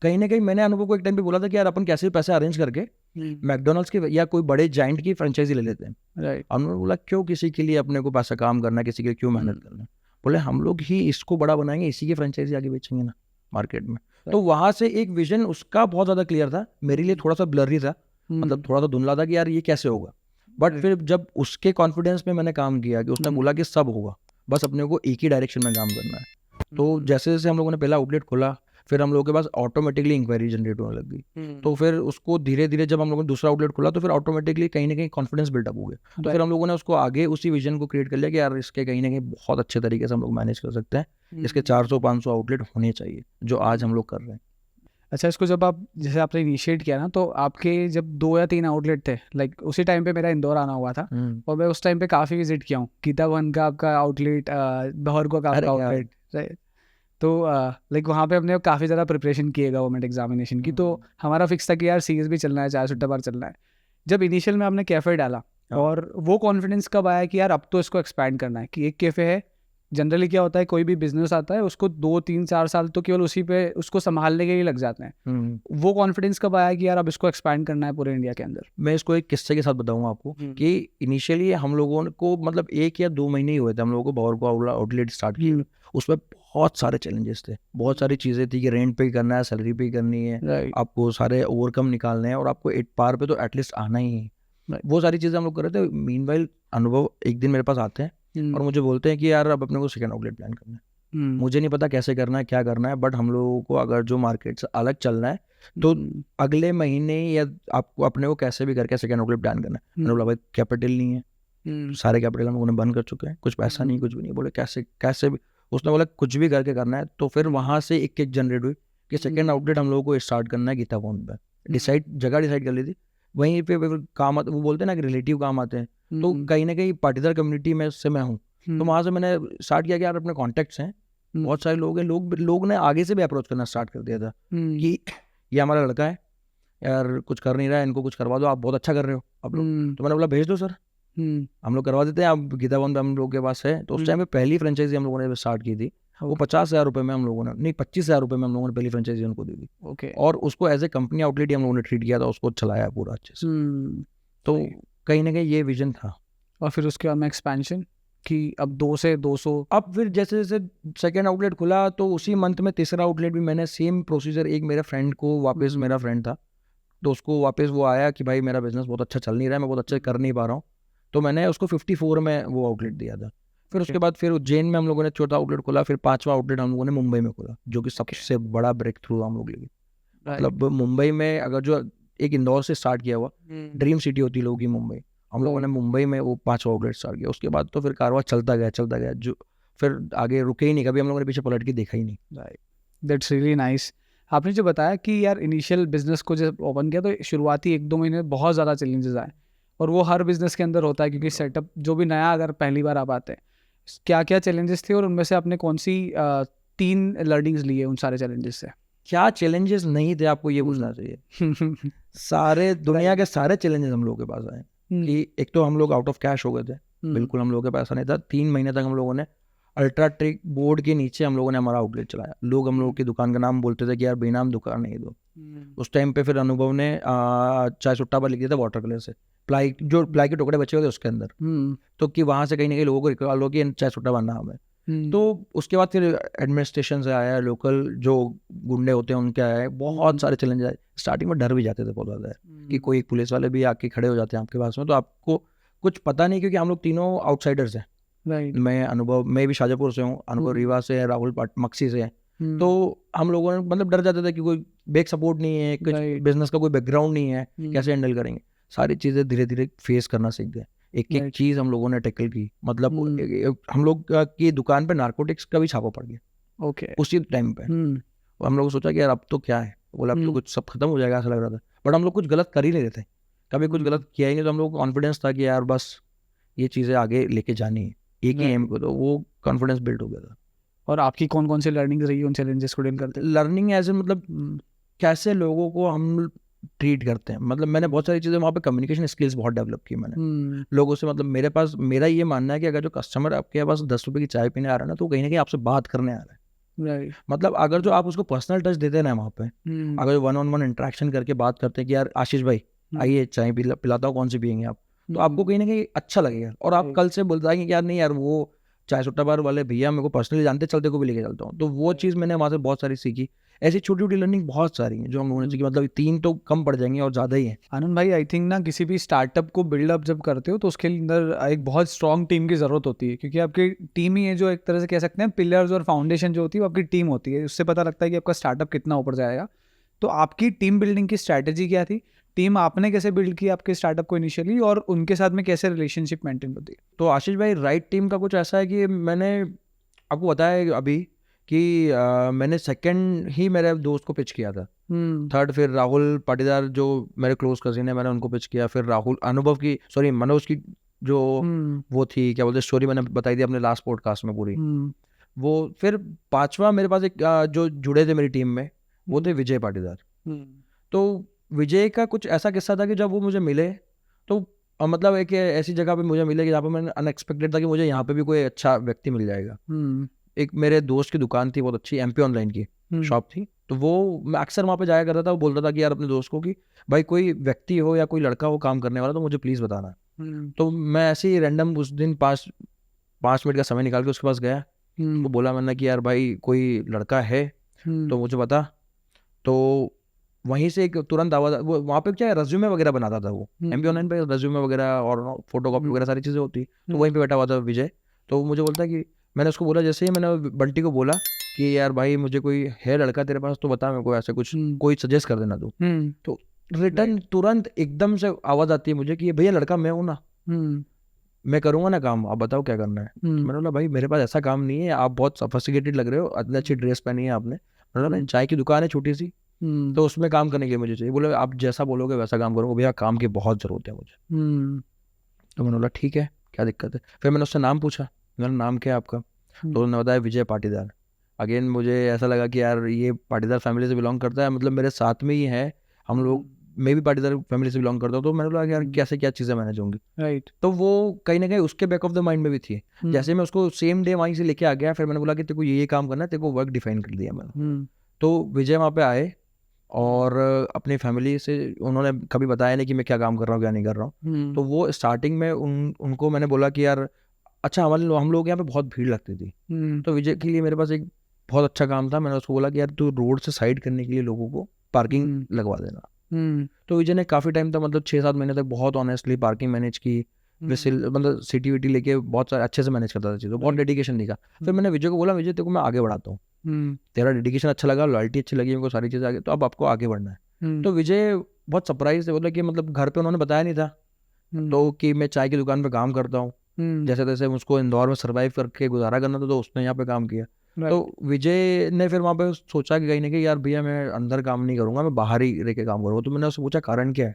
कहीं ना कहीं मैंने अनुभव को एक टाइम पे बोला था कि यार अपन कैसे पैसे अरेंज करके मैकडोनल्ड्स की या कोई बड़े जाइंट की फ्रेंचाइजी ले लेते हैं। राइट। हमने बोला क्यों किसी के लिए अपने को पैसा काम करना है, किसी के लिए क्यों मेहनत करना है। बोले हम लोग ही इसको बड़ा बनाएंगे, इसी की फ्रेंचाइजी आगे बेचेंगे ना मार्केट में। तो वहां से एक विजन उसका बहुत ज्यादा क्लियर था, मेरे लिए थोड़ा सा ब्लरी था, मतलब थोड़ा सा धुंधला था कि यार ये कैसे होगा। बट फिर जब उसके कॉन्फिडेंस में मैंने काम किया कि उसने बोला कि सब होगा, बस अपने को एक ही डायरेक्शन में काम करना है। तो जैसे जैसे हम लोगों ने पहला आउटलेट खोला, फिर हम लोगों के पास ऑटोमेटिकली इंक्वायरी जनरेट होने लग गई। तो फिर उसको धीरे धीरे जब हम लोगों ने दूसरा आउटलेट खोला तो फिर ऑटोमेटिकली कहीं ना कहीं कॉन्फिडेंस बिल्डअप हो गया। तो फिर हम लोगों ने उसको आगे उसी विजन को क्रिएट कर लिया कि यार इसके कहीं ना कहीं बहुत अच्छे तरीके से हम लोग मैनेज कर सकते हैं, इसके 400-500 आउटलेट होने चाहिए, जो आज हम लोग कर रहे हैं। अच्छा, इसको जब आप जैसे आपने इनिशिएट किया ना, तो आपके जब 2 या 3 आउटलेट थे, लाइक उसी टाइम पे मेरा इंदौर आना हुआ था और मैं उस टाइम पे काफ़ी विजिट किया हूँ। गीता भवन का आपका आउटलेट, बहरगों का आपका आउटलेट, राइट। तो लाइक वहाँ पे हमने काफ़ी ज़्यादा प्रिपरेशन की है गवर्नमेंट एग्जामिनेशन की, तो हमारा फिक्स था कि यार सीएस भी चलना है, चाय सुट्टा बार चलना है। जब इनिशियल में आपने कैफ़े डाला और वो कॉन्फिडेंस कब आया कि यार अब तो इसको एक्सपैंड करना है, कि एक कैफ़े है, जनरली क्या होता है कोई भी बिजनेस आता है उसको 2-3-4 साल तो केवल उसी पे उसको संभालने के लिए लग जाते हैं। वो कॉन्फिडेंस कब आया कि यार अब इसको एक्सपैंड करना है पूरे इंडिया के अंदर? मैं इसको एक किस्से के साथ बताऊंगा आपको कि इनिशियली हम लोगों को मतलब 1 या 2 महीने ही हुए थे हम लोगों को बहरगों आउटलेट स्टार्ट किया। उसमें बहुत सारे चैलेंजेस थे, बहुत सारी चीज़ें थी कि रेंट पे करना है, सैलरी पे करनी है, आपको सारे ओवरकम निकालने हैं और आपको 8 पार पे तो एटलीस्ट आना ही है। वो सारी चीज़ें हम लोग कर रहे थे। मीनवाइल अनुभव एक दिन मेरे पास आते हैं और मुझे बोलते हैं कि यार अब अपने को सेकंड आउटलेट प्लान करना है। मुझे नहीं पता कैसे करना है, क्या करना है, बट हम लोगों को अगर जो मार्केट से अलग चलना है तो अगले महीने या आपको अपने को कैसे भी करके सेकंड आउटलेट प्लान करना है। मैंने बोला भाई कैपिटल नहीं है, सारे कैपिटल हम लोगों ने बंद कर चुके हैं, कुछ पैसा नहीं, कुछ भी नहीं। बोले कैसे भी, उसने बोला कुछ भी करके करना है। तो फिर वहाँ से एक जनरेट हुई कि सेकंड आउटलेट हम लोगों को स्टार्ट करना है गीता भवन पे। जगह डिसाइड कर ली थी, वहीं पे काम वो बोलते हैं ना कि रिलेटिव काम आते हैं, तो कहीं ना कहीं पाटीदार कम्युनिटी में से मैं हूँ, तो वहाँ से मैंने स्टार्ट किया कि यार अपने कॉन्टेक्ट्स हैं, बहुत सारे लोग हैं, लोग ने आगे से भी अप्रोच करना स्टार्ट कर दिया था कि ये हमारा लड़का है यार, कुछ कर नहीं रहा है, इनको कुछ करवा दो, आप बहुत अच्छा कर रहे हो आप लोग। तो मैंने बोला भेज दो सर, हम लोग करवा देते हैं, आप गीता भवन हम लोग के पास है। तो उस टाइम पे पहली फ्रेंचाइजी हम लोगों ने स्टार्ट की थी, वो 50,000 रुपये में हम लोगों ने, नहीं 25,000 रुपये में हम लोगों ने पहली फ्रेंचाइजी उनको दी थी। ओके। और उसको एज ए कंपनी आउटलेट ही हम लोगों ने ट्रीट किया था, उसको चलाया पूरा अच्छे से। तो कहीं ना कहीं ये विजन था। और फिर उसके बाद में एक्सपेंशन कि अब 2 से 200। अब फिर जैसे जैसे सेकेंड आउटलेट खुला तो उसी मंथ में तीसरा आउटलेट भी मैंने सेम प्रोसीजर, एक मेरे फ्रेंड को वापस, मेरा फ्रेंड था तो उसको वापस वो आया कि भाई मेरा बिजनेस बहुत अच्छा चल नहीं रहा है, मैं बहुत अच्छा कर नहीं पा रहा हूँ, तो मैंने उसको 54 में वो आउटलेट दिया था। फिर उसके बाद फिर उज्जैन में हम लोगों ने चौथा आउटलेट खोला, फिर 5वां आउटलेट हम लोगों ने मुंबई में खोला, जो कि सबसे बड़ा ब्रेक थ्रू हम लोग लेके। मतलब मुंबई में अगर जो एक इंदौर से स्टार्ट किया हुआ ड्रीम सिटी होती लोगों की मुंबई, हम लोगों ने मुंबई में वो 5वां आउटलेट स्टार्ट किया। उसके बाद तो फिर कारवां चलता गया, जो फिर आगे रुके ही नहीं, कभी हम लोगों ने पीछे पलट के देखा ही नहीं। Right, that's really nice. आपने जो बताया कि यार इनिशियल बिजनेस को जब ओपन किया तो शुरुआती 1-2 महीने में बहुत ज़्यादा चैलेंजेस आए, और वो हर बिजनेस के अंदर होता है क्योंकि सेटअप जो भी नया अगर पहली बार आप आते हैं, क्या क्या चैलेंजेस थे और उनमें से आपने कौन सी 3 लर्निंग्स लिए उन सारे चैलेंजेस से? क्या चैलेंजेस नहीं थे आपको ये पूछना चाहिए। सारे दुनिया के सारे चैलेंजेस हम लोगों के पास आए कि एक तो हम लोग आउट ऑफ कैश हो गए थे, बिल्कुल हम लोगों के पास नहीं था। 3 महीने तक हम लोगों ने अल्ट्रा ट्रिक बोर्ड के नीचे हम लोगों ने हमारा आउटलेट चलाया। लोग हम लोगों की दुकान का नाम बोलते थे कि यार बेनाम दुकान नहीं दो। उस टाइम पे फिर अनुभव ने चाय सुट्टा पर लिख दिया था वाटर कलर से, प्लाई के टुकड़े बचे हुए थे उसके अंदर, तो कि वहाँ से कहीं ना कहीं लोगों को रिकॉल हो कि चाय सुट्टा बनना हमें। तो उसके बाद फिर एडमिनिस्ट्रेशन से आया, लोकल जो गुंडे होते हैं उनके आए, बहुत सारे चैलेंज आए। स्टार्टिंग में डर भी जाते थे बहुत ज़्यादा कि कोई एक पुलिस वाले भी आके खड़े हो जाते हैं आपके पास में, तो आपको कुछ पता नहीं, क्योंकि हम लोग तीनों आउटसाइडर्स हैं। मैं अनुभव, मैं भी शाजापुर से हूँ, अनुभव रीवा से है, राहुल मक्सी से है। तो हम लोगों ने मतलब डर जाते थे कि कोई बैक सपोर्ट नहीं है, कुछ बिजनेस का कोई बैकग्राउंड नहीं है, कैसे हैंडल करेंगे। सारी चीज़ें धीरे धीरे फेस करना सीख गए। एक एक चीज़ हम लोगों ने टैकल की। मतलब हम लोग की दुकान पे नारकोटिक्स का भी छापा पड़ गया उसी टाइम पे। हम लोग सोचा कि यार अब तो क्या है, बोला अब तो कुछ सब खत्म हो जाएगा, ऐसा लग रहा था। बट हम लोग कुछ गलत कर ही नहीं रहे थे, कभी कुछ गलत किया ही नहीं। तो हम लोग को कॉन्फिडेंस था कि यार बस ये चीज़ें आगे लेके जानी है, एक ही एम को, तो वो कॉन्फिडेंस बिल्ड हो गया था। और आपकी कौन कौन सी लर्निंग रही उन चैलेंजेस को डील करते? लर्निंग एज मतलब कैसे लोगों को हम ट्रीट करते हैं। मतलब मैंने बहुत सारी चीज़ें वहाँ पे, कम्युनिकेशन स्किल्स बहुत डेवलप की मैंने लोगों से। मतलब मेरे पास, मेरा ये मानना है कि अगर जो कस्टमर आपके पास 10 रुपये की चाय पीने आ रहा है ना, तो कहीं ना कहीं आपसे बात करने आ रहा है। मतलब अगर जो आप उसको पर्सनल टच देते हैं ना वहाँ पे, अगर 1-on-1 इंटरेक्शन करके बात करते हैं कि यार आशीष भाई आइए चाय पिलाता हूँ, कौन सी पियेंगे आप, तो आपको कहीं ना कहीं अच्छा लगेगा। और आप कल से बोलते हैं कि यार नहीं यार, वो चाय सुट्टा बार वाले भैया मेरे को पर्सनली जानते, चलते को भी लेके चलता हूँ। तो वो चीज़ मैंने वहाँ से बहुत सारी सीखी। ऐसी छोटी छोटी लर्निंग बहुत सारी हैं जो हम लोगों ने सीखी। मतलब 3 तो कम पड़ जाएंगे और ज़्यादा ही है। आनंद भाई, आई थिंक ना किसी भी स्टार्टअप को बिल्डअप जब करते हो तो उसके अंदर एक बहुत स्ट्रॉन्ग टीम की ज़रूरत होती है, क्योंकि आपकी टीम ही है जो एक तरह से कह सकते हैं पिलर्स और फाउंडेशन जो होती है वो आपकी टीम होती है। उससे पता लगता है कि आपका स्टार्टअप कितना ऊपर जाएगा। तो आपकी टीम बिल्डिंग की स्ट्रैटेजी क्या थी? टीम आपने कैसे बिल्ड की आपके स्टार्टअप को इनिशियली, और उनके साथ में कैसे रिलेशनशिप मेंटेन होती है? तो आशीष भाई, राइट टीम का कुछ ऐसा है कि मैंने आपको बताया अभी कि मैंने सेकंड ही मेरे दोस्त को पिच किया था, थर्ड फिर राहुल पाटीदार जो मेरे क्लोज कजिन है, मैंने उनको पिच किया। फिर राहुल अनुभव की, सॉरी मनोज की जो वो थी, क्या बोलते, स्टोरी मैंने बताई थी अपने लास्ट पॉडकास्ट में पूरी, वो। फिर 5वां मेरे पास एक जो जुड़े थे मेरी टीम में, वो थे विजय पाटीदार। तो विजय का कुछ ऐसा किस्सा था कि जब वो मुझे मिले तो मतलब एक ऐसी जगह पे मुझे मिले कि जहाँ पे मैंने अनएक्सपेक्टेड था कि मुझे यहाँ पे भी कोई अच्छा व्यक्ति मिल जाएगा। एक मेरे दोस्त की दुकान थी बहुत अच्छी, MP ऑनलाइन की शॉप थी। तो वो मैं अक्सर वहाँ पे जाया करता था। वो बोलता था कि यार अपने दोस्त को कि भाई कोई व्यक्ति हो या कोई लड़का हो काम करने वाला तो मुझे प्लीज़ बताना। तो मैं ऐसे ही रैंडम उस दिन 5 मिनट का समय निकाल के उसके पास गया। वो बोला मैंने कि यार भाई कोई लड़का है तो मुझे बता। तो वहीं से एक तुरंत आवाज़, वो वहाँ पे क्या रेज्यूमे वगैरह बनाता था वो, MP ऑनलाइन पे रेज्यूमे वगैरह और फोटोकॉपी वगैरह सारी चीज़ें होती। तो वहीं पे बैठा हुआ था विजय। तो मुझे बोलता कि, मैंने उसको बोला, जैसे ही मैंने बंटी को बोला कि यार भाई मुझे कोई है लड़का तेरे पास तो बता, मेरे को ऐसे कुछ कोई सजेस्ट कर देना तू। तो रिटर्न तुरंत एकदम से आवाज़ आती है मुझे कि भैया लड़का मैं हूँ ना, मैं करूँगा ना काम, आप बताओ क्या करना है। मैंने बोला भाई मेरे पास ऐसा काम नहीं है, आप बहुत सोफिस्टिकेटेड लग रहे हो, इतनी अच्छी ड्रेस पहनी है आपने। मैंने बोला चाय की दुकान है छोटी सी, तो उसमें काम करने के लिए मुझे चाहिए। बोले आप जैसा बोलोगे वैसा काम करूँगा भैया, काम की बहुत ज़रूरत है मुझे। तो मैंने बोला ठीक है, क्या दिक्कत है। फिर मैंने उससे नाम पूछा, मैंने नाम क्या है आपका, तो उन्होंने बताया विजय पाटीदार। अगेन मुझे ऐसा लगा कि यार ये पाटीदार फैमिली से बिलोंग करता है, मतलब मेरे साथ में ही है हम लोग, मैं भी पाटीदार फैमिली से बिलोंग करता हूँ। तो मैंने बोला यार कैसे क्या चीज़ें मैनेज होंगी। राइट। तो वो कहीं ना कहीं उसके बैक ऑफ द माइंड में भी थी। जैसे मैं उसको सेम डे वहीं से लेके आ गया, फिर मैंने बोला कि तेरे को ये काम करना है, तेरे को वर्क डिफाइन कर दिया मैंने। तो विजय वहाँ पे आए और अपनी फैमिली से उन्होंने कभी बताया नहीं कि मैं क्या काम कर रहा हूँ क्या नहीं कर रहा हूँ। तो वो स्टार्टिंग में उनको मैंने बोला कि यार अच्छा हम लोग यहाँ पे बहुत भीड़ लगती थी, तो विजय के लिए मेरे पास एक बहुत अच्छा काम था। मैंने उसको बोला कि यार तू रोड से साइड करने के लिए लोगों को पार्किंग लगवा देना। तो विजय ने काफ़ी टाइम तक, मतलब 6-7 महीने तक बहुत ऑनेस्टली पार्किंग मैनेज की। मतलब सिटी विटी लेके बहुत सारे अच्छे से मैनेज करता था चीज़ों, बहुत डेडिकेशन दिखा। फिर मैंने विजय को बोला विजय तेरे को मैं आगे बढ़ाता हूँ, तेरा डेडिकेशन अच्छा लगा, लॉयल्टी अच्छी लगी मेरे को, सारी चीज़ें आगे, तो अब आपको आगे बढ़ना है। तो विजय बहुत सरप्राइज थे, बोला कि मतलब घर पे उन्होंने बताया नहीं था तो कि मैं चाय की दुकान पे काम करता हूँ। जैसे तैसे उसको इंदौर में सर्वाइव करके गुजारा करना था, तो उसने यहाँ पे काम किया। तो विजय ने फिर वहाँ पे सोचा कि कहीं ना कहीं यार भैया मैं अंदर काम नहीं करूँगा, मैं बाहर ही रह के काम करूँगा। तो मैंने उससे पूछा कारण क्या है।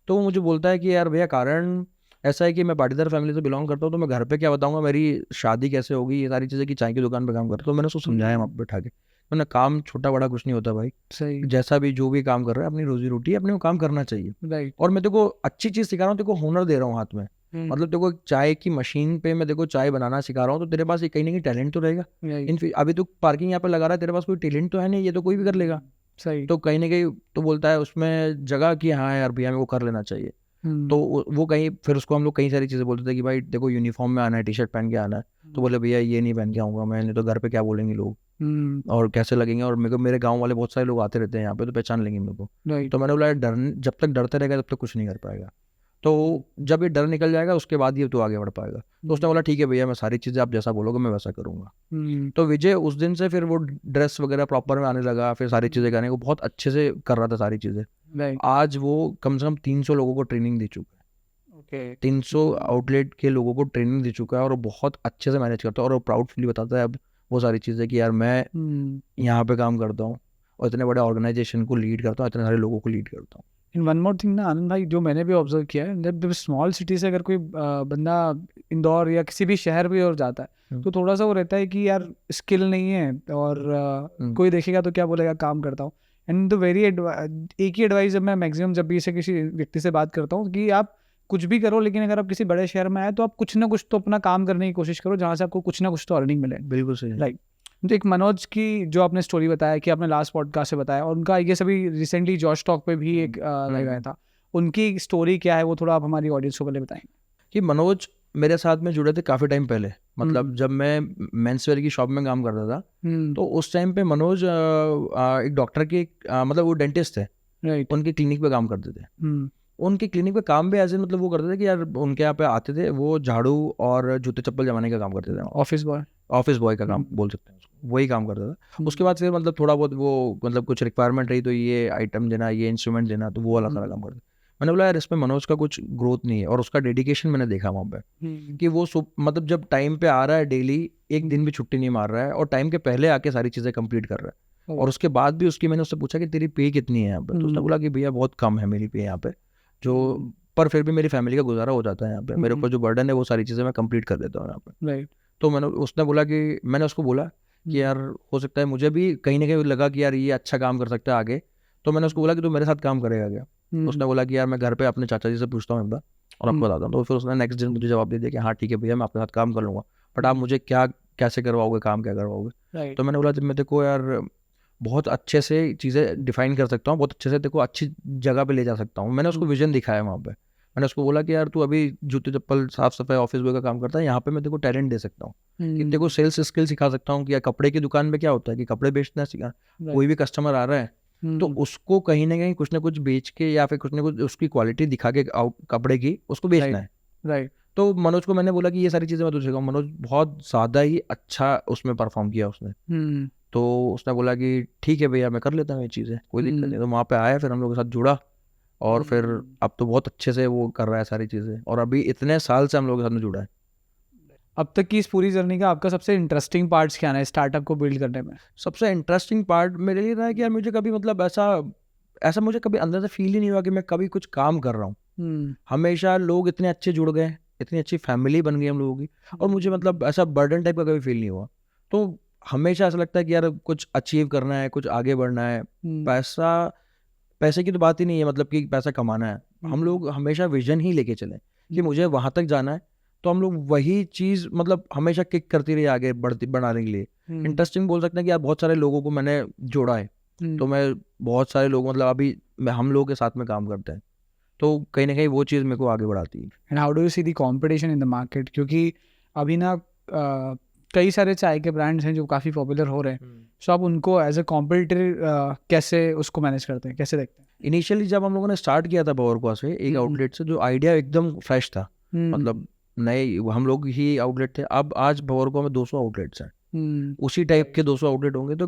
तो वो मुझे बोलता है कि यार भैया कारण ऐसा है कि मैं पाटीदार फैमिली से बिलोंग करता हूँ, तो मैं घर पे क्या बताऊंगा, मेरी शादी कैसे होगी, ये सारी चीज़ें, कि चाय की दुकान पे काम करता हूँ। तो मैंने उसको समझाया वहाँ पे बैठा के, मैंने कहा, काम छोटा बड़ा कुछ नहीं होता भाई, सही, जैसा भी जो भी काम कर रहा है अपनी रोजी रोटी अपने को काम करना चाहिए। राइट, और मैं तेरे को अच्छी चीज़ सिखा रहा हूँ, तेरे को हुनर दे रहा हूँ हाथ में, मतलब तेरे को चाय की मशीन पे मैं तेरे को चाय बनाना सिखा रहा हूँ, तो तेरे पास कहीं ना कहीं टैलेंट तो रहेगा। राइट, अभी तो पार्किंग यहाँ पे लगा रहा है, तेरे पास कोई टैलेंट तो है नहीं, ये तो कोई भी कर लेगा। सही, तो कहीं ना कहीं तो बोलता है उसमें जगह कि हाँ यार भैया मेरे को कर लेना चाहिए। तो वो कहीं फिर उसको हम लोग कई सारी चीज़ें बोलते थे कि भाई देखो यूनिफॉर्म में आना है, टी शर्ट पहन के आना है, तो बोले भैया ये नहीं पहन के आऊँगा मैं, नहीं तो घर पे क्या बोलेंगे लोग और कैसे लगेंगे, और मेरे को मेरे गांव वाले बहुत सारे लोग आते रहते हैं यहाँ पे, तो पहचान लेंगे मेरे को। राइट, तो मैंने बोला डर, जब तक डरते रहेगा तब तक कुछ नहीं कर पाएगा, तो जब ये डर निकल जाएगा उसके बाद ये तो आगे बढ़ पाएगा। तो उसने बोला ठीक है भैया, मैं सारी चीज़ें आप जैसा बोलोगे मैं वैसा करूँगा। तो विजय उस दिन से फिर वो ड्रेस वगैरह प्रॉपर में आने लगा, फिर सारी चीज़ें करने को बहुत अच्छे से कर रहा था सारी चीज़ें। राइट, आज वो कम से कम 300 लोगों को ट्रेनिंग दे चुका है, ओके, 300 आउटलेट के लोगों को ट्रेनिंग दे चुका है, और वो बहुत अच्छे से मैनेज करता है, और वो प्राउडफुली बताता है अब वो सारी चीज़ें कि यार मैं यहाँ पे काम करता हूँ और इतने बड़े ऑर्गेनाइजेशन को लीड करता हूँ, इतने सारे लोगों को लीड करता हूँ। इन वन मोर थिंग ना आनंद भाई, जो मैंने भी ऑब्जर्व किया है, जब स्मॉल सिटी से अगर कोई बंदा इंदौर या किसी भी शहर भी और जाता है, तो थोड़ा सा वो रहता है कि यार स्किल नहीं है, और कोई देखेगा तो क्या बोलेगा, काम करता हूँ। एंड द वेरी एक ही एडवाइस जब मैं मैक्सिमम जब भी इसे किसी व्यक्ति से बात करता हूँ कि आप कुछ भी करो, लेकिन अगर आप किसी बड़े शहर में आए तो आप कुछ ना कुछ तो अपना काम करने की कोशिश करो, जहाँ से आपको कुछ ना कुछ तो अर्निंग मिले। बिल्कुल सही है। राइट। तो एक मनोज की जो आपने स्टोरी बताया कि आपने लास्ट पॉडकास्ट से बताया, और उनका ये सभी रिसेंटली जॉश टॉक पे भी एक लाइव आया था, उनकी स्टोरी क्या है वो थोड़ा आप हमारी ऑडियंस को पहले बताएंगे। कि मनोज मेरे साथ में जुड़े थे काफ़ी टाइम पहले, मतलब जब मैं मेंसवेयर की शॉप में काम करता था, तो उस टाइम पे मनोज एक डॉक्टर के मतलब वो डेंटिस्ट थे, राइट, उनकी क्लिनिक पे काम करते थे। उनकी क्लिनिक पे काम भी ऐसे मतलब वो करते थे कि यार उनके यहाँ पे आते थे, वो झाड़ू और जूते चप्पल जमाने का काम करते थे, ऑफिस बॉय, ऑफिस बॉय का काम बोल सकते हैं उसको, वही काम करता था। उसके बाद फिर मतलब थोड़ा बहुत वो मतलब कुछ रिक्वायरमेंट रही तो ये आइटम देना, ये इंस्ट्रूमेंट देना, तो वो वाला सारा काम करता। मैंने बोला यार इसमें मनोज का कुछ ग्रोथ नहीं है, और उसका डेडिकेशन मैंने देखा वहाँ पे कि वो मतलब जब टाइम पे आ रहा है, डेली एक दिन भी छुट्टी नहीं मार रहा है, और टाइम के पहले आके सारी चीज़ें कंप्लीट कर रहा है। और उसके बाद भी उसकी मैंने उससे पूछा कि तेरी पे कितनी है यहाँ पे, तो उसने बोला कि भैया बहुत कम है मेरी पे यहाँ पे, जो पर फिर भी मेरी फैमिली का गुजारा हो जाता है यहाँ पे, मेरे ऊपर जो बर्डन है वो सारी चीज़ें मैं कंप्लीट कर देता हूँ यहाँ पे। राइट, तो उसने बोला कि मैंने उसको बोला कि यार हो सकता है मुझे भी कहीं ना कहीं लगा कि यार ये अच्छा काम कर सकता है आगे, तो मैंने उसको बोला कि तू मेरे साथ काम करेगा क्या। उसने बोला कि यार मैं घर पे अपने चाचा जी से पूछता हूँ एक बार और आपको बताता हूँ। तो फिर उसने नेक्स्ट दिन मुझे जवाब दे दिया कि हाँ ठीक है भैया मैं आपके साथ काम कर लूँगा, बट आप मुझे क्या कैसे करवाओगे, काम क्या करवाओगे। तो मैंने बोला जब मैं देखो यार बहुत अच्छे से चीज़ें डिफाइन कर सकता हूँ, बहुत अच्छे से देखो अच्छी जगह पे ले जा सकता हूँ। मैंने उसको विजन दिखाया वहाँ पे, मैंने उसको बोला कि यार तू अभी जूते चप्पल साफ सफाई ऑफिस बॉय का काम करता है, यहाँ पे मैं तेको टैलेंट दे सकता हूँ कि तेको सेल्स स्किल सिखा सकता हूँ। कि यार कपड़े की दुकान में क्या होता है कि कपड़े बेचना सिखा, कोई भी कस्टमर आ रहा है तो उसको कहीं ना कुछ बेच के या फिर कुछ ना कुछ उसकी क्वालिटी दिखा के कपड़े की उसको बेचना है। राइट। तो मनोज को मैंने बोला कि ये सारी चीज़ें मैं तुझे सिखाऊँ। मनोज बहुत ज़्यादा ही अच्छा उसमें परफॉर्म किया उसने। तो उसने बोला कि ठीक है भैया मैं कर लेता हूँ ये चीज़ें, कोई दिक्कत नहीं। तो वहाँ पे आया, फिर हम लोग के साथ जुड़ा और फिर अब तो बहुत अच्छे से वो कर रहा है सारी चीज़ें, और अभी इतने साल से हम लोग के साथ में जुड़ा है। अब तक की इस पूरी जर्नी का आपका सबसे इंटरेस्टिंग पार्ट्स क्या है स्टार्टअप को बिल्ड करने में? सबसे इंटरेस्टिंग पार्ट मेरे लिए था कि यार मुझे कभी मतलब ऐसा मुझे कभी अंदर से फील ही नहीं हुआ कि मैं कभी कुछ काम कर रहा हूँ। हमेशा लोग इतने अच्छे जुड़ गए, इतनी अच्छी फैमिली बन गई हम लोगों की, और मुझे मतलब ऐसा बर्डन टाइप का कभी फील नहीं हुआ। तो हमेशा ऐसा लगता है कि यार कुछ अचीव करना है, कुछ आगे बढ़ना है। पैसे की तो बात ही नहीं है, मतलब कि पैसा कमाना है। हम लोग हमेशा विजन ही लेके चले कि मुझे वहां तक जाना है, तो हम लोग वही चीज़ मतलब हमेशा किक करती रही आगे बढ़ाने के लिए। इंटरेस्टिंग बोल सकते हैं कि यार बहुत सारे लोगों को मैंने जोड़ा है, तो मैं बहुत सारे लोग मतलब अभी हम लोगों के साथ में काम करते हैं, तो कहीं ना कहीं वो चीज़ मेरे को आगे बढ़ाती है। And how do you see the competition in the market? क्योंकि अभी ना कई सारे चाय के ब्रांड्स हैं जो काफ़ी पॉपुलर हो रहे हैं, सो आप उनको एज ए कॉम्पिटिटर कैसे उसको मैनेज करते हैं, कैसे देखते हैं? इनिशियली जब हम लोगों ने स्टार्ट किया था पावरक्वा से एक आउटलेट से, जो आइडिया एकदम फ्रेश था, मतलब नए हम लोग ही आउटलेट थे। अब आज पावरक्वा में 200 आउटलेट्स हैं, उसी टाइप के 200 आउटलेट होंगे। तो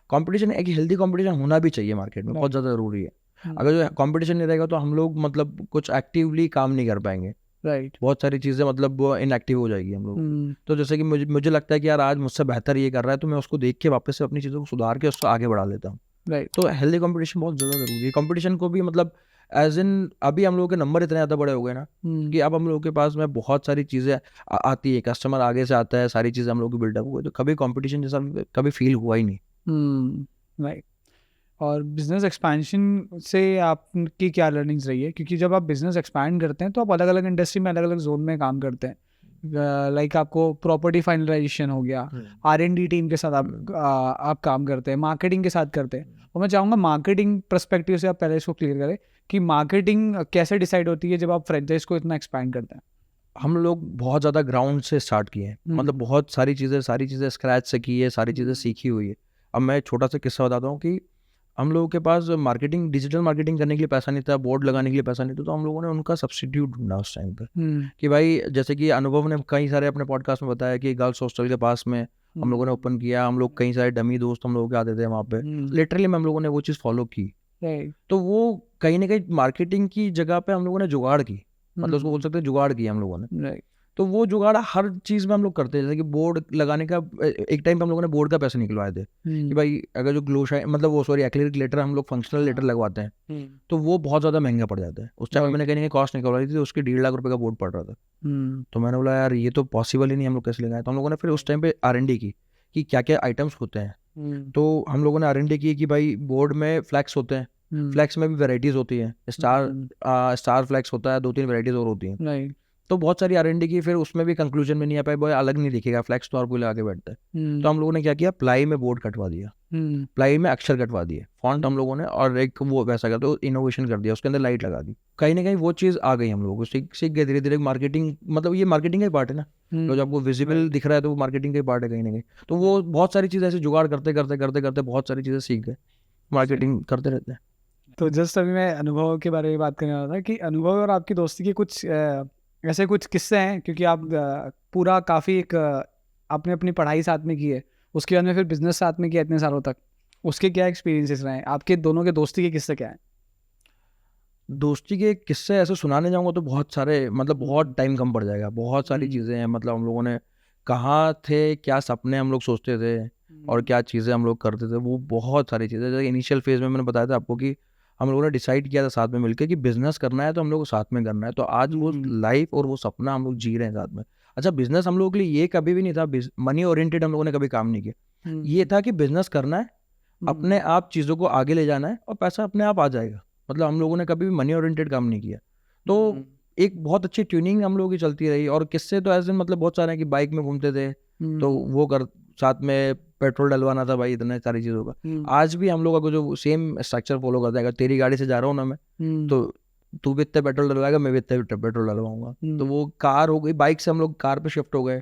कंपटीशन, एक हेल्दी कंपटीशन होना भी चाहिए मार्केट में, बहुत ज़्यादा ज़रूरी है। अगर जो कंपटीशन नहीं रहेगा तो हम लोग मतलब कुछ एक्टिवली काम नहीं कर पाएंगे। राइट। बहुत सारी चीज़ें मतलब वो इनएक्टिव हो जाएगी हम लोग। तो जैसे कि मुझे लगता है कि यार आज मुझसे बेहतर ये कर रहा है, तो मैं उसको देख के वापस से अपनी चीज़ों को सुधार के उसको आगे बढ़ा लेता हूँ। राइट। तो हेल्दी कंपटीशन बहुत ज़्यादा ज़रूरी है। कंपटीशन को भी मतलब एज इन अभी हम लोगों के नंबर इतने ज़्यादा बड़े हो गए ना कि अब हम लोगों के पास में बहुत सारी चीज़ें आती है, कस्टमर आगे से आता है, सारी चीज़ें हम लोग की बिल्डअप हुई, तो कभी कंपटीशन जैसा कभी फील हुआ ही नहीं। राइट। और बिजनेस एक्सपेंशन से आपकी क्या लर्निंग्स रही है? क्योंकि जब आप बिजनेस एक्सपैंड करते हैं तो आप अलग अलग इंडस्ट्री में अलग अलग जोन में काम करते हैं। लाइक आपको प्रॉपर्टी फाइनलाइजेशन हो गया, R&D टीम के साथ आप काम करते हैं, मार्केटिंग के साथ करते हैं। और मैं चाहूँगा मार्केटिंग पर्सपेक्टिव से आप पहले इसको क्लियर करें कि मार्केटिंग कैसे डिसाइड होती है जब आप फ्रेंचाइज को इतना एक्सपैंड करते हैं। हम लोग बहुत ज़्यादा ग्राउंड से स्टार्ट किए हैं, मतलब बहुत सारी चीज़ें स्क्रैच से की है, सारी चीज़ें सीखी हुई है। अब मैं छोटा सा किस्सा बताता हूँ कि हम लोगों के पास मार्केटिंग, डिजिटल मार्केटिंग करने के लिए पैसा नहीं था, बोर्ड लगाने के लिए पैसा नहीं था, तो हम लोगों ने उनका सब्स्टिट्यूट ढूंढा उस टाइम पर कि भाई, जैसे कि अनुभव ने कई सारे अपने पॉडकास्ट में बताया कि गर्ल्स हॉस्टल के पास में हम लोगों ने ओपन किया। हम लोग कई सारे डमी दोस्त हम लोगों के आते थे वहाँ पे, लिटरली हम लोगों ने वो चीज़ फॉलो की। तो वो कहीं ना कहीं मार्केटिंग की जगह पे हम लोगों ने जुगाड़ की, मतलब उसको बोल सकते हैं जुगाड़ किया हम लोगों ने। तो वो जुगाड़ हर चीज़ में हम लोग करते हैं, जैसे कि बोर्ड लगाने का एक टाइम पे हम लोगों ने बोर्ड का पैसा निकलवाए थे कि भाई अगर जो ग्लोशाइन, मतलब वो सॉरी एक्रिलिक लेटर हम लोग फंक्शनल लेटर लगवाते हैं तो वो बहुत ज़्यादा महंगा पड़ जाता है। उस टाइम मैंने कहीं ना कहीं कॉस्ट निकलवाई थी, उसकी 1.5 लाख रुपये का बोर्ड पड़ रहा था। तो मैंने बोला यार ये तो पॉसिबल ही नहीं, हम लोग कैसे लगाए। तो हम लोगों ने फिर उस टाइम पे R&D की कि क्या क्या आइटम्स होते हैं। तो हम लोगों ने R&D की कि भाई बोर्ड में फ्लैक्स होते हैं, फ्लैक्स में भी वेराइटीज़ होती हैं, स्टार फ्लैक्स होता है, 2-3 वेराइटीज़ और होती हैं। तो बहुत सारी R&D की, फिर उसमें भी कंक्लूजन में नहीं आ पाए, वो अलग नहीं दिखेगा, फ्लैक्स तो और कोई लगा के बैठता है। तो हम लोगों ने क्या किया, प्लाई में बोर्ड कटवा दिया, प्लाई में अक्षर कटवा दिए, फॉन्ट हम लोगों ने, और एक वो वैसा कर, तो इनोवेशन कर दिया, उसके अंदर लाइट लगा दी। कहीं ना कहीं वो चीज़ आ गई हम लोगों को, सीख गए धीरे धीरे। मार्केटिंग मतलब ये मार्केटिंग का ही पार्ट है ना, तो जब आपको विजिबल दिख रहा है तो वो मार्केटिंग का ही पार्ट है कहीं ना कहीं। तो वो बहुत सारी चीज़ें ऐसे जुगाड़ करते करते करते करते बहुत सारी चीज़ें सीख गए, मार्केटिंग करते रहते हैं। तो जस्ट अभी मैं अनुभव के बारे में बात करने वाला था कि अनुभव और आपकी दोस्ती के कुछ ऐसे कुछ किस्से हैं, क्योंकि आप पूरा काफ़ी आपने अपनी पढ़ाई साथ में की है, उसके बाद में फिर बिजनेस साथ में किया इतने सालों तक, उसके क्या एक्सपीरियंसेस रहे हैं आपके दोनों के दोस्ती के किस्से क्या हैं? दोस्ती के किस्से ऐसे सुनाने जाऊंगा तो बहुत सारे, मतलब बहुत टाइम कम पड़ जाएगा। बहुत सारी चीज़ें हैं, मतलब हम लोगों ने कहाँ थे, क्या सपने हम लोग सोचते थे और क्या चीज़ें हम लोग करते थे, वो बहुत सारी चीज़ें। जैसे इनिशियल फेज में मैंने बताया था आपको कि हम लोगों ने डिसाइड किया था साथ में मिलकर कि बिजनेस करना है तो हम लोग को साथ में करना है। तो आज वो लाइफ और वो सपना हम लोग जी रहे हैं साथ में। अच्छा, बिजनेस हम लोगों के लिए ये कभी भी नहीं था मनी ओरिएंटेड, हम लोगों ने कभी काम नहीं किया। ये था कि बिजनेस करना है, अपने आप चीज़ों को आगे ले जाना है और पैसा अपने आप आ जाएगा। मतलब हम लोगों ने कभी भी मनी ओरिएंटेड काम नहीं किया। तो एक बहुत अच्छी ट्यूनिंग हम लोगों की चलती रही। और किससे तो ऐसे मतलब बहुत सारे हैं कि बाइक में घूमते थे तो वो कर, साथ में पेट्रोल डलवाना था भाई, इतने सारी चीज़ों का। आज भी हम लोग अगर जो सेम स्ट्रक्चर फॉलो करता है, अगर तेरी गाड़ी से जा रहा हूँ ना मैं, तो तू भी इतने पेट्रोल डलवाएगा, मैं भी इतने पेट्रोल डलवाऊंगा। तो वो कार हो गई, बाइक से हम लोग कार पे शिफ्ट हो गए।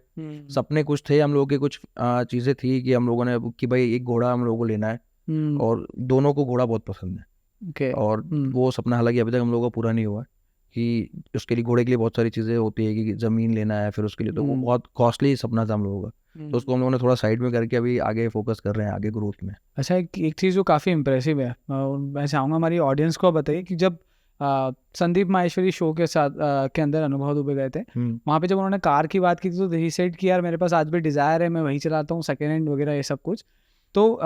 सपने कुछ थे हम लोगों के, कुछ चीज़ें थी कि हम लोगों ने कि भाई एक घोड़ा हम लोगों को लेना है, और दोनों को घोड़ा बहुत पसंद है। और वो सपना हालांकि अभी तक हम लोगों का पूरा नहीं हुआ है कि उसके लिए घोड़े के लिए बहुत सारी चीज़ें होती है कि ज़मीन लेना है फिर उसके लिए, तो वो बहुत कॉस्टली सपना था हम लोगों का। तो उसको हम लोगों ने थोड़ा साइड में करके अभी आगे फोकस कर रहे हैं, आगे ग्रोथ में। अच्छा, एक चीज़ जो काफ़ी इम्प्रेसिव है, मैं चाहूँगा हमारी ऑडियंस को बताइए कि जब संदीप माहेश्वरी शो के साथ के अंदर अनुभव दुबे गए थे, वहाँ पे जब उन्होंने कार की बात की थी तो ही सेड कि यार मेरे पास आज भी डिज़ायर है, मैं वही चलाता हूँ, सेकेंड हैंड वगैरह ये सब कुछ। तो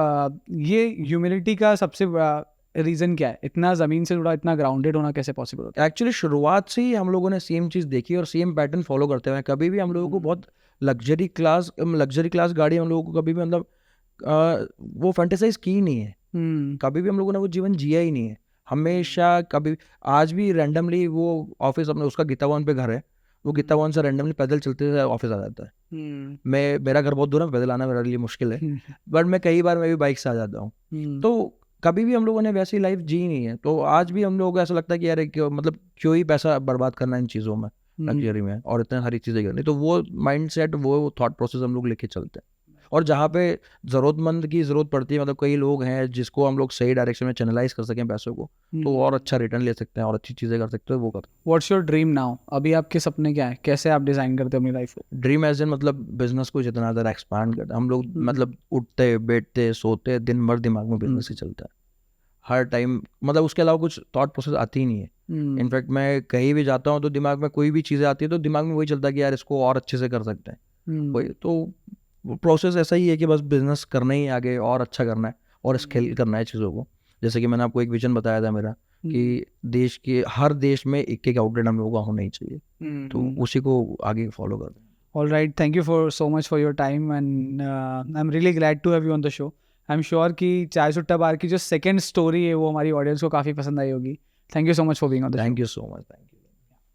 ये ह्यूमिलिटी का सबसे बड़ा रीज़न क्या है? इतना ज़मीन से जुड़ा, इतना ग्राउंडेड होना कैसे पॉसिबल होता है? एक्चुअली शुरुआत से ही हम लोगों ने सेम चीज़ देखी और सेम पैटर्न फॉलो करते हुए कभी भी हम लोगों को बहुत लग्जरी क्लास गाड़ी हम लोगों को कभी भी मतलब वो फैंटेसाइज की नहीं है। कभी भी हम लोगों ने वो जीवन जिया ही नहीं है। हमेशा कभी, आज भी रैंडमली वो ऑफिस अपने, उसका गीतावन पे घर है, वो गीतावन से रैंडमली पैदल चलते हुए ऑफिस आ जाता है। मेरा घर बहुत दूर है, पैदल आना मेरे लिए मुश्किल है, बट मैं कई बार मैं भी बाइक से आ जाता हूँ। तो कभी भी हम लोगों ने वैसी लाइफ जी नहीं है। तो आज भी हम लोगों को ऐसा लगता है कि यार मतलब क्यों ही पैसा बर्बाद करना इन चीज़ों में, लग्जरी में, और इतने सारी चीज़ें करनी। तो वो माइंड सेट, वो थॉट प्रोसेस हम लोग लेके चलते हैं। और जहाँ पे ज़रूरतमंद की ज़रूरत पड़ती है, मतलब कई लोग हैं जिसको हम लोग सही डायरेक्शन में चैनलाइज कर सकें पैसों को, तो और अच्छा रिटर्न ले सकते हैं और अच्छी चीज़ें कर सकते हैं, वो करते हैं। What's your dream now? अभी आपके सपने क्या है? कैसे आप डिज़ाइन करते हो अपनी लाइफ को? ड्रीम एज इन मतलब बिजनेस को जितना ज़्यादा एक्सपांड करते हम लोग, मतलब उठते बैठते सोते दिन भर दिमाग में बिजनेस ही चलता है हर टाइम। मतलब उसके अलावा कुछ थॉट प्रोसेस आती ही नहीं है। इनफैक्ट मैं कहीं भी जाता हूँ तो दिमाग में कोई भी चीज़ें आती है तो दिमाग में वही चलता है कि यार इसको और अच्छे से कर सकते हैं। वही तो प्रोसेस ऐसा ही है कि बस बिजनेस करना ही आगे और अच्छा करना है और स्केल करना है चीज़ों को। जैसे कि मैंने आपको एक विजन बताया था मेरा कि देश के हर देश में एक आउटलेट हम लोगों का होना ही चाहिए, तो उसी को आगे फॉलो कर रहे हैं। All right, thank you for so much for your time and I'm really glad to have you on the show. I'm sure कि चाय सुट्टा बार की जो सेकंड स्टोरी है वो हमारी ऑडियंस को काफ़ी पसंद आई होगी. Thank you so much for being on the show. Thank you so much, thank you.